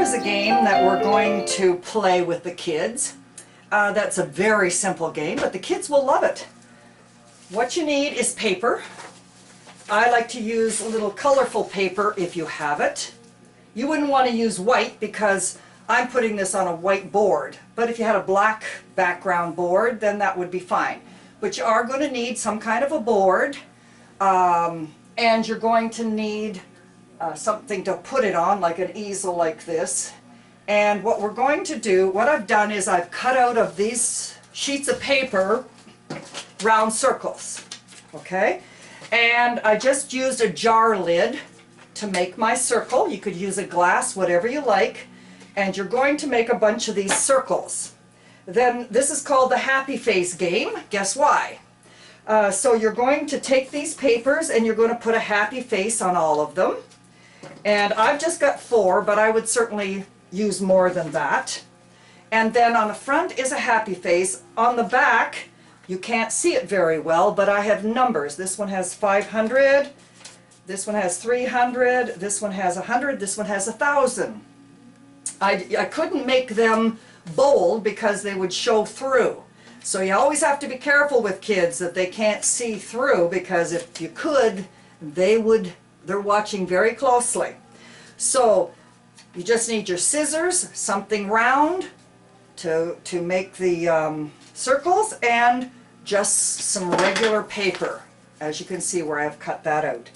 is a game that we're going to play with the kids. That's a very simple game, but the kids will love it. What you need is paper. I like to use a little colorful paper if you have it. You wouldn't want to use white because I'm putting this on a white board, but if you had a black background board, then that would be fine. But you are going to need some kind of a board, and you're going to need something to put it on, like an easel like this. And what we're going to do, what I've done is I've cut out of these sheets of paper round circles, okay? And I just used a jar lid to make my circle. You could use a glass, whatever you like, and you're going to make a bunch of these circles. Then this is called the happy face game. Guess why? So you're going to take these papers and you're going to put a happy face on all of them. And I've just got 4, but I would certainly use more than that. And then on the front is a happy face. On the back, you can't see it very well, but I have numbers. This one has 500, this one has 300, this one has 100, this one has 1,000. I couldn't make them bold because they would show through. So you always have to be careful with kids that they can't see through, because if you could, they're watching very closely. So you just need your scissors, something round to make the circles, and just some regular paper, as you can see where I've cut that out.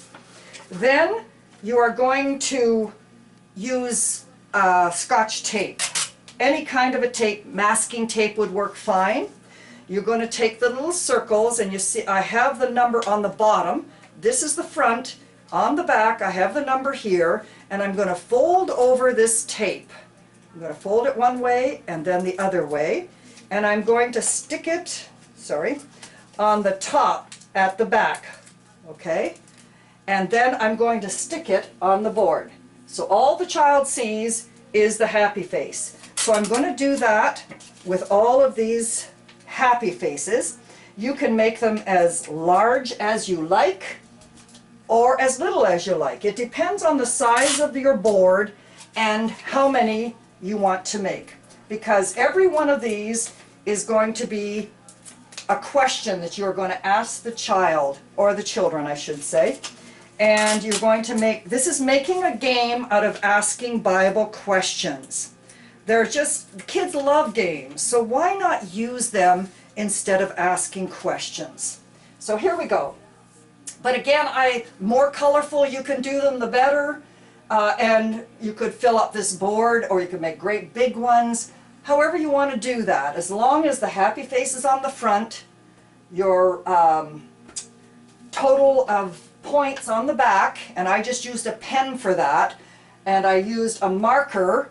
Then you are going to use Scotch tape. Any kind of a tape, masking tape would work fine. You're going to take the little circles, and you see I have the number on the bottom. This is the front. On the back I have the number here, and I'm going to fold over this tape. I'm going to fold it one way and then the other way, and I'm going to stick it, on the top at the back, okay? And then I'm going to stick it on the board. So all the child sees is the happy face. So I'm going to do that with all of these happy faces. You can make them as large as you like or as little as you like. It depends on the size of your board and how many you want to make, because every one of these is going to be a question that you're going to ask the child, or the children I should say, and you're going to make, this is making a game out of asking Bible questions. They're just, kids love games, so why not use them instead of asking questions? So here we go. But again, more colorful you can do them, the better. And you could fill up this board, or you could make great big ones. However you want to do that, as long as the happy face is on the front, your total of points on the back, and I just used a pen for that, and I used a marker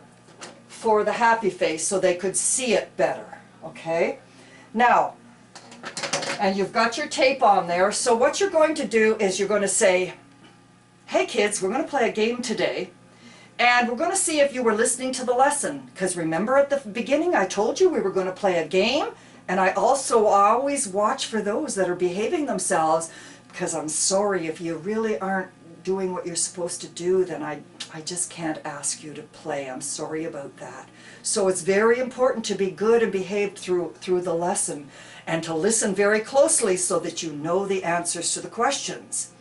for the happy face so they could see it better, okay? Now, and you've got your tape on there, so what you're going to do is you're going to say, hey kids, we're going to play a game today, and we're going to see if you were listening to the lesson, because remember at the beginning I told you we were going to play a game, and I also always watch for those that are behaving themselves, because I'm sorry, if you really aren't doing what you're supposed to do, then I just can't ask you to play. I'm sorry about that. So it's very important to be good and behaved through the lesson, and to listen very closely so that you know the answers to the questions.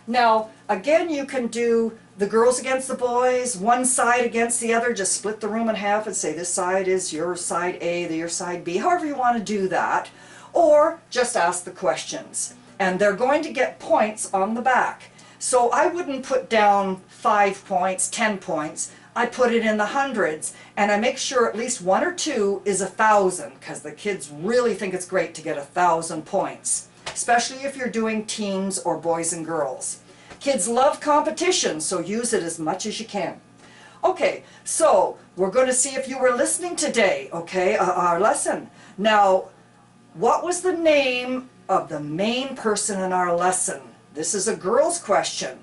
Now, again, you can do the girls against the boys, one side against the other, just split the room in half and say this side is your side A, your side B, however you want to do that, or just ask the questions. And they're going to get points on the back. So I wouldn't put down 5 points, 10 points. I put it in the hundreds, and I make sure at least 1 or 2 is 1,000, because the kids really think it's great to get 1,000 points, especially if you're doing teams or boys and girls. Kids love competition, so use it as much as you can. Okay, so we're going to see if you were listening today, okay, our lesson. Now, what was the name of the main person in our lesson? This is a girls' question.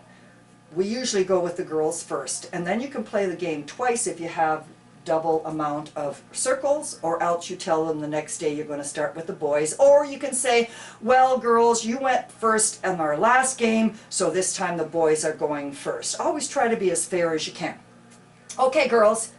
We usually go with the girls first, and then you can play the game twice if you have double amount of circles, or else you tell them the next day you're going to start with the boys, or you can say, well girls, you went first in our last game, so this time the boys are going first. Always try to be as fair as you can. Okay girls,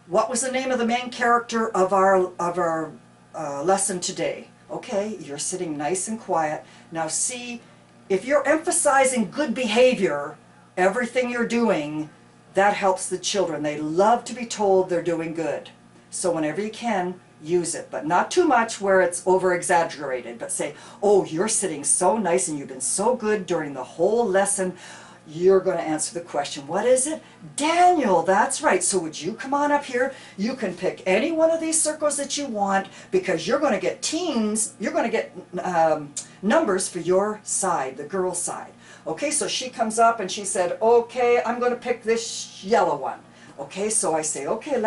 What was the name of the main character of our lesson today? Okay, you're sitting nice and quiet. Now see, if you're emphasizing good behavior, everything you're doing, that helps the children. They love to be told they're doing good. So whenever you can, use it, but not too much where it's over exaggerated, but say, oh, you're sitting so nice and you've been so good during the whole lesson. You're going to answer the question. What is it? Daniel, that's right. So would you come on up here? You can pick any one of these circles that you want, because you're going to get teams, you're going to get numbers for your side, the girl side. Okay, so she comes up and she said, okay, I'm going to pick this yellow one. Okay, so I say, okay,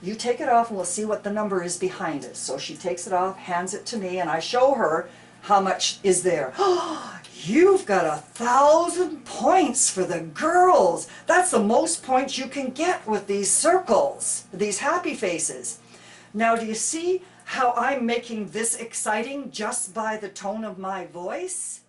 you take it off and we'll see what the number is behind it. So she takes it off, hands it to me, and I show her how much is there. You've got 1,000 points for the girls. That's the most points you can get with these circles, these happy faces. Now, do you see how I'm making this exciting just by the tone of my voice?